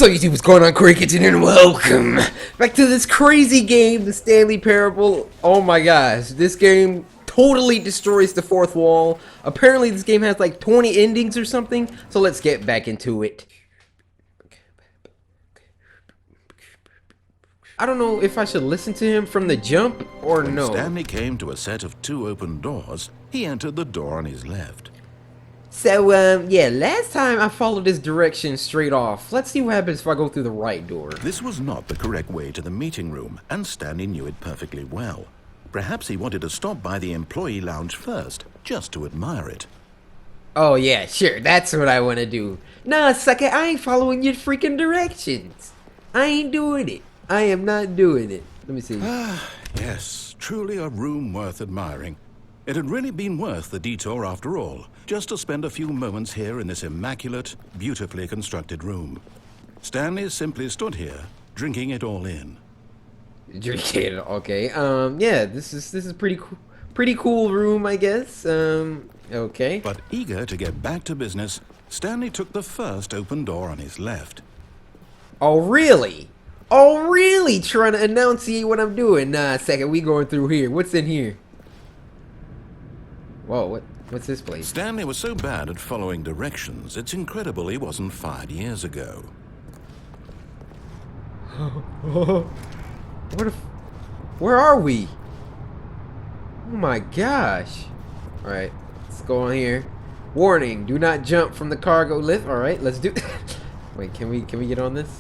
So YouTube, what's going on, CORYXKENSHIN, and welcome back to this crazy game, the Stanley Parable. Oh my gosh, this game totally destroys the fourth wall. Apparently this game has like 20 endings or something, so let's get back into it. I don't know if I should listen to him from the jump or no. When Stanley came to a set of 2 open doors, he entered the door on his left. So, yeah, last time I followed this direction straight off. Let's see what happens if I go through the right door. This was not the correct way to the meeting room, and Stanley knew it perfectly well. Perhaps he wanted to stop by the employee lounge first, just to admire it. Oh yeah, sure, that's what I want to do. Nah, sucker, I ain't following your freaking directions. I ain't doing it. I am not doing it. Let me see. Yes, truly a room worth admiring. It had really been worth the detour after all, just to spend a few moments here in this immaculate, beautifully constructed room. Stanley simply stood here, drinking it all in. Drinking, okay. Yeah, this is pretty cool room, I guess. Okay. But eager to get back to business, Stanley took the first open door on his left. Oh really? Oh really? Trying to enunciate what I'm doing? Nah, second, we going through here. What's in here? Whoa, what's this place? Stanley was so bad at following directions, it's incredible he wasn't fired years ago. Where are we? Oh my gosh. Alright, let's go on here. Warning, do not jump from the cargo lift. Alright, let's do Wait, can we get on this?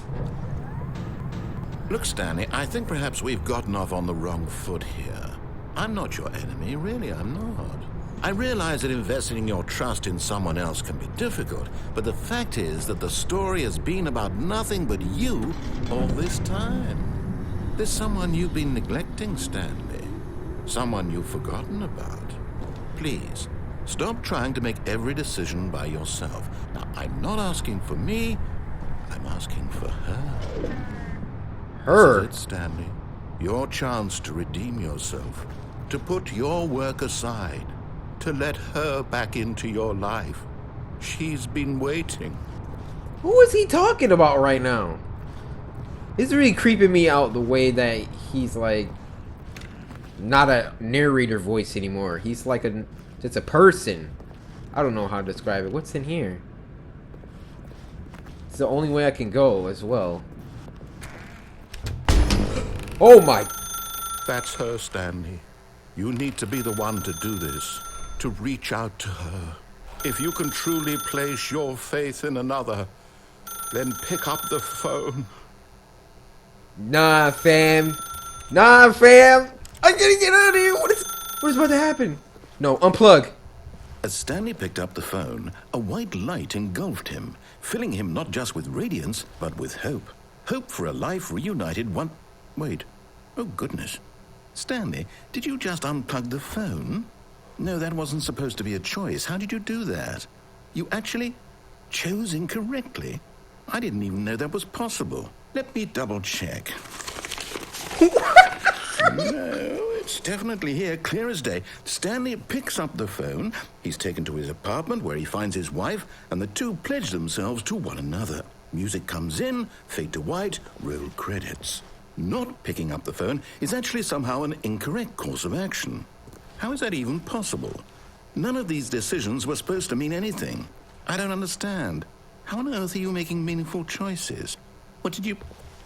Look, Stanley, I think perhaps we've gotten off on the wrong foot here. I'm not your enemy, really, I'm not. I realize that investing your trust in someone else can be difficult, but the fact is that the story has been about nothing but you all this time. There's someone you've been neglecting, Stanley. Someone you've forgotten about. Please, stop trying to make every decision by yourself. Now, I'm not asking for me, I'm asking for her. Her? This is it, Stanley. Your chance to redeem yourself, to put your work aside, to let her back into your life. She's been waiting. Who is he talking about right now? It's really creeping me out the way that he's like not a narrator voice anymore. He's like just a person. I don't know how to describe it. What's in here? It's the only way I can go as well. Oh my! That's her, Stanley. You need to be the one to do this, to reach out to her. If you can truly place your faith in another, then pick up the phone. Nah, fam. Nah, fam. I gotta get out of here. What is about to happen? No, unplug. As Stanley picked up the phone, a white light engulfed him, filling him not just with radiance, but with hope. Hope for a life reunited one... Wait. Oh, goodness. Stanley, did you just unplug the phone? No, that wasn't supposed to be a choice. How did you do that? You actually chose incorrectly? I didn't even know that was possible. Let me double check. No, it's definitely here, clear as day. Stanley picks up the phone. He's taken to his apartment where he finds his wife, and the two pledge themselves to one another. Music comes in, fade to white, roll credits. Not picking up the phone is actually somehow an incorrect course of action. How is that even possible? None of these decisions were supposed to mean anything. I don't understand. How on earth are you making meaningful choices? What did you...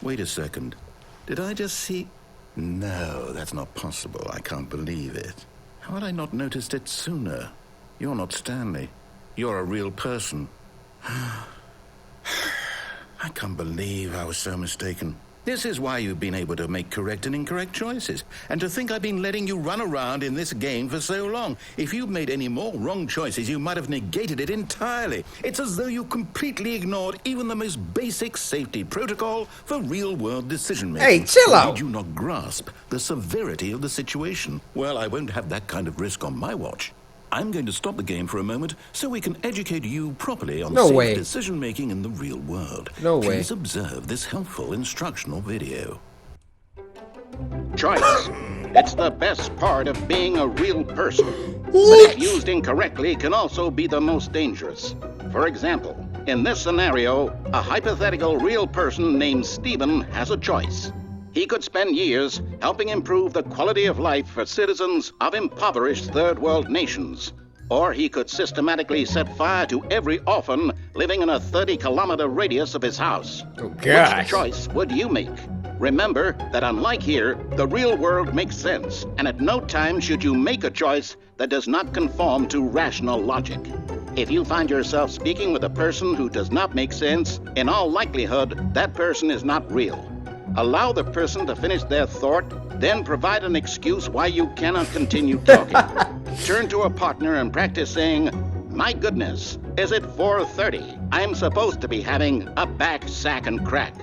Wait a second. Did I just see... No, that's not possible. I can't believe it. How had I not noticed it sooner? You're not Stanley. You're a real person. I can't believe I was so mistaken. This is why you've been able to make correct and incorrect choices. And to think I've been letting you run around in this game for so long. If you'd made any more wrong choices, you might have negated it entirely. It's as though you completely ignored even the most basic safety protocol for real-world decision-making. Hey, chill out! Did you not grasp the severity of the situation? Well, I won't have that kind of risk on my watch. I'm going to stop the game for a moment so we can educate you properly on safe decision-making in the real world. No way. Please observe this helpful instructional video. Choice. It's the best part of being a real person. But if used incorrectly, can also be the most dangerous. For example, In this scenario, a hypothetical real person named Stephen has a choice. He could spend years helping improve the quality of life for citizens of impoverished third world nations. Or he could systematically set fire to every orphan living in a 30-kilometer radius of his house. Oh, gosh. Which choice would you make? Remember that unlike here, the real world makes sense, and at no time should you make a choice that does not conform to rational logic. If you find yourself speaking with a person who does not make sense, in all likelihood, that person is not real. Allow the person to finish their thought, then provide an excuse why you cannot continue talking. Turn to a partner and practice saying, "My goodness, is it 4:30? I'm supposed to be having a back, sack, and crack."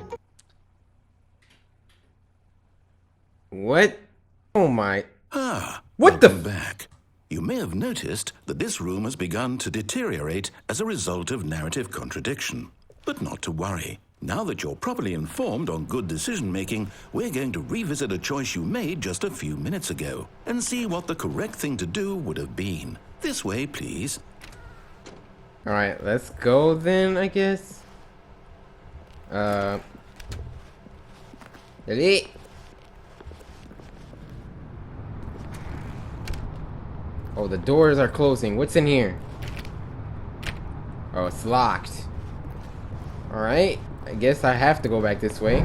What? Oh my. What the back? You may have noticed that this room has begun to deteriorate as a result of narrative contradiction. But not to worry. Now that you're properly informed on good decision-making, we're going to revisit a choice you made just a few minutes ago and see what the correct thing to do would have been. This way, please. Alright, let's go then, I guess. Delete. Oh, the doors are closing. What's in here? Oh, it's locked. Alright, I guess I have to go back this way.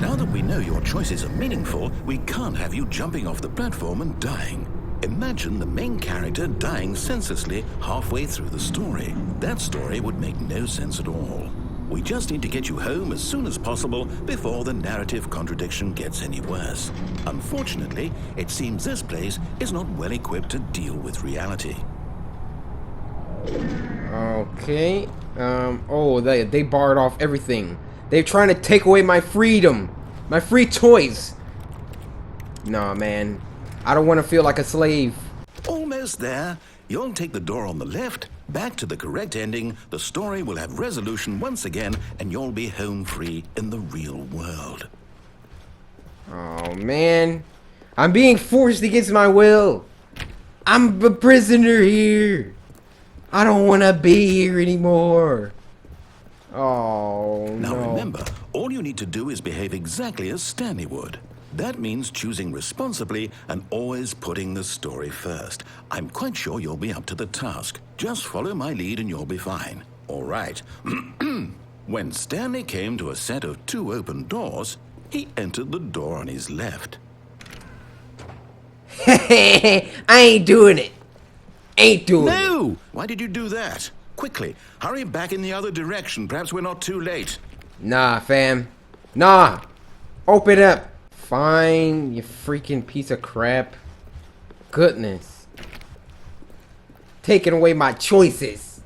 Now that we know your choices are meaningful, we can't have you jumping off the platform and dying. Imagine the main character dying senselessly halfway through the story. That story would make no sense at all. We just need to get you home as soon as possible before the narrative contradiction gets any worse. Unfortunately, it seems this place is not well equipped to deal with reality. Okay. Oh, they barred off everything. They're trying to take away my freedom. My free choice. Nah, man. I don't want to feel like a slave. Almost there. You'll take the door on the left, back to the correct ending, the story will have resolution once again, and you'll be home free in the real world. Oh, man. I'm being forced against my will. I'm a prisoner here. I don't want to be here anymore. Oh, Now no. remember, all you need to do is behave exactly as Stanley would. That means choosing responsibly and always putting the story first. I'm quite sure you'll be up to the task. Just follow my lead and you'll be fine. All right. When Stanley came to a set of 2 open doors, he entered the door on his left. I ain't doing it. Ain't doing it. No! Why did you do that? Quickly, hurry back in the other direction. Perhaps we're not too late. Nah, fam. Nah. Open up. Fine, you freaking piece of crap. Goodness. Taking away my choices.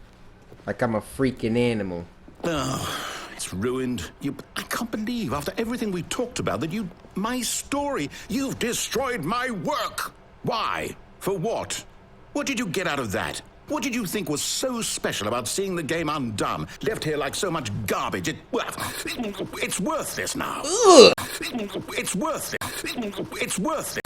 Like I'm a freaking animal. Oh, it's ruined. I can't believe, after everything we talked about, that my story, you've destroyed my work. Why? For what? What did you get out of that? What did you think was so special about seeing the game undone, left here like so much garbage? It's worthless now. Ugh. It's worthless. It's worthless.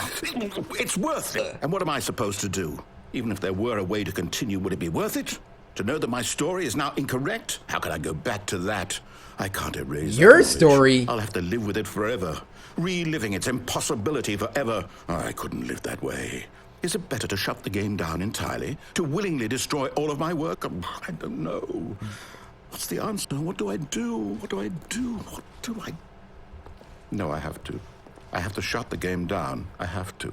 It's worthless. And what am I supposed to do? Even if there were a way to continue, would it be worth it? To know that my story is now incorrect? How can I go back to that? I can't erase your that knowledge. story. I'll have to live with it forever, reliving its impossibility forever. I couldn't live that way. Is it better to shut the game down entirely? To willingly destroy all of my work? I don't know. What's the answer? What do I do? What do I do? What do I... No, I have to. I have to shut the game down. I have to.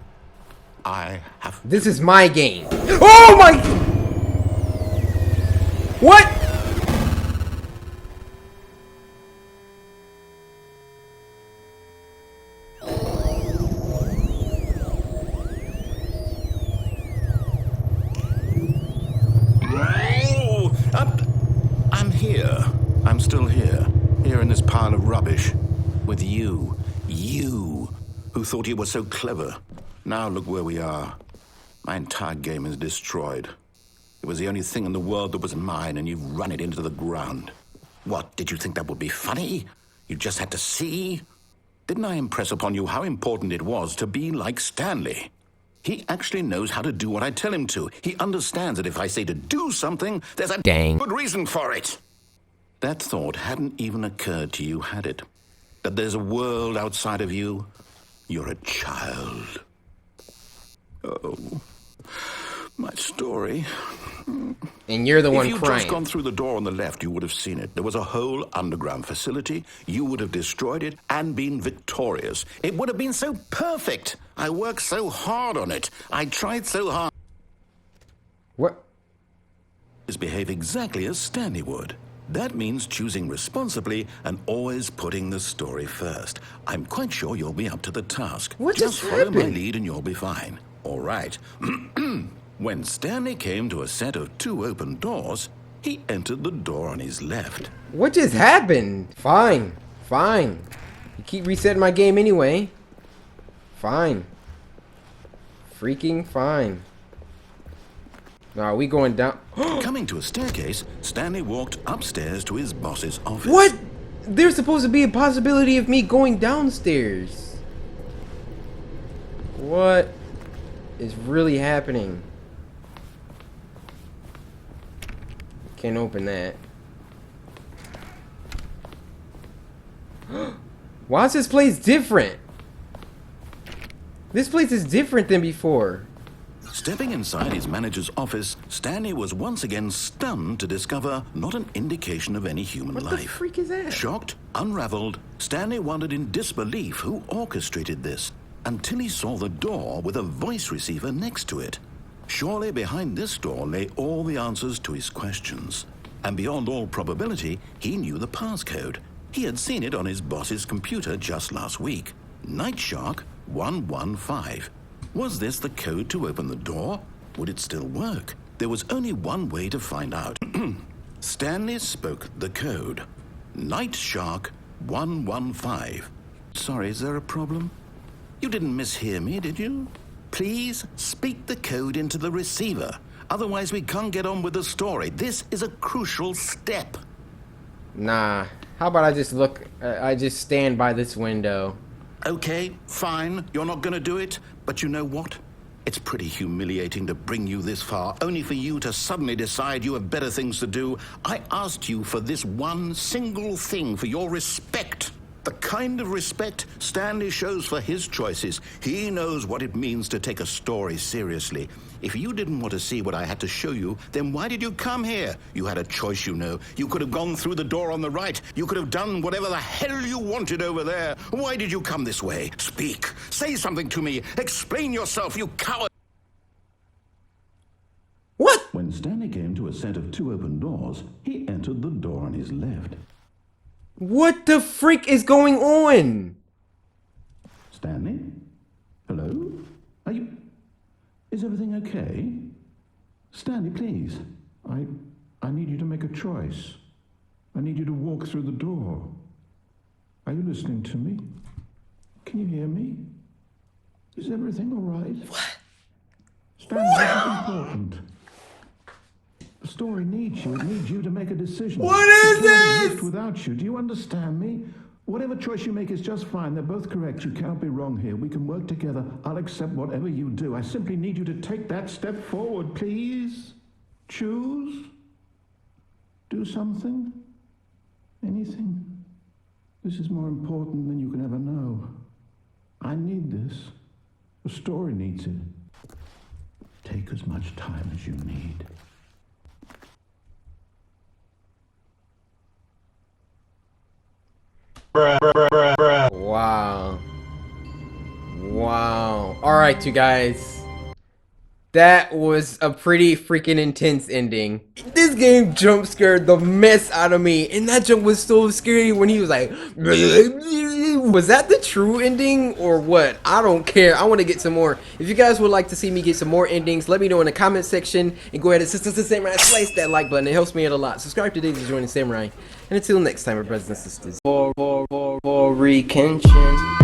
I have to. This is my game. Oh my... What? I'm here. I'm still here. Here in this pile of rubbish. With you. You. Who thought you were so clever. Now look where we are. My entire game is destroyed. It was the only thing in the world that was mine, and you've run it into the ground. What, did you think that would be funny? You just had to see? Didn't I impress upon you how important it was to be like Stanley? He actually knows how to do what I tell him to. He understands that if I say to do something, there's a dang good reason for it. That thought hadn't even occurred to you, had it? That there's a world outside of you? You're a child. Oh, my story. And you're the one If you'd crying. just gone through the door on the left, you would have seen it. There was a whole underground facility. You would have destroyed it and been victorious. It would have been so perfect. I worked so hard on it. I tried so hard. What? Behave exactly as Stanley would. That means choosing responsibly and always putting the story first. I'm quite sure you'll be up to the task. What just just follow my happened? lead and you'll be fine. All right. When Stanley came to a set of 2 open doors, he entered the door on his left. What just happened? Fine. Fine. You keep resetting my game anyway. Fine. Freaking fine. Nah, we going down. Coming to a staircase, Stanley walked upstairs to his boss's office. What? There's supposed to be a possibility of me going downstairs. What is really happening? Can't open that. Why is this place different? This place is different than before. Stepping inside his manager's office, Stanley was once again stunned to discover not an indication of any human What life. the freak is that? Shocked, unraveled, Stanley wondered in disbelief who orchestrated this, until he saw the door with a voice receiver next to it. Surely behind this door lay all the answers to his questions. And beyond all probability, he knew the passcode. He had seen it on his boss's computer just last week. Night Shark 115. Was this the code to open the door? Would it still work? There was only one way to find out. Stanley spoke the code. Night Shark 115. Sorry, is there a problem? You didn't mishear me, did you? Please speak the code into the receiver. Otherwise, we can't get on with the story. This is a crucial step. Nah. How about I just look? I just stand by this window. Okay, fine. You're not going to do it. But you know what? It's pretty humiliating to bring you this far, only for you to suddenly decide you have better things to do. I asked you for this one single thing, for your respect. The kind of respect Stanley shows for his choices. He knows what it means to take a story seriously. If you didn't want to see what I had to show you, then why did you come here? You had a choice, you know. You could have gone through the door on the right. You could have done whatever the hell you wanted over there. Why did you come this way? Speak. Say something to me. Explain yourself, you coward. What? When Stanley came to a set of 2 open doors, he entered the door on his left. What the freak is going on? Stanley? Hello? Are you... Is everything okay? Stanley, please. I need you to make a choice. I need you to walk through the door. Are you listening to me? Can you hear me? Is everything all right? What? Stanley, this is important. The story needs you. It needs you to make a decision. What is It can't this? exist without you. Do you understand me? Whatever choice you make is just fine. They're both correct. You cannot be wrong here. We can work together. I'll accept whatever you do. I simply need you to take that step forward, please. Choose. Do something. Anything. This is more important than you can ever know. I need this. The story needs it. Take as much time as you need. Wow. Wow. Alright, you guys. That was a pretty freaking intense ending. This game jump scared the mess out of me. And that jump was so scary when he was like... Was that the true ending or what? I don't care. I want to get some more. If you guys would like to see me get some more endings, let me know in the comment section. And go ahead and Samurai, slice that like button. It helps me out a lot. Subscribe today to join the Samurai. And until next time, my brothers and sisters. CORYXKENSHIN.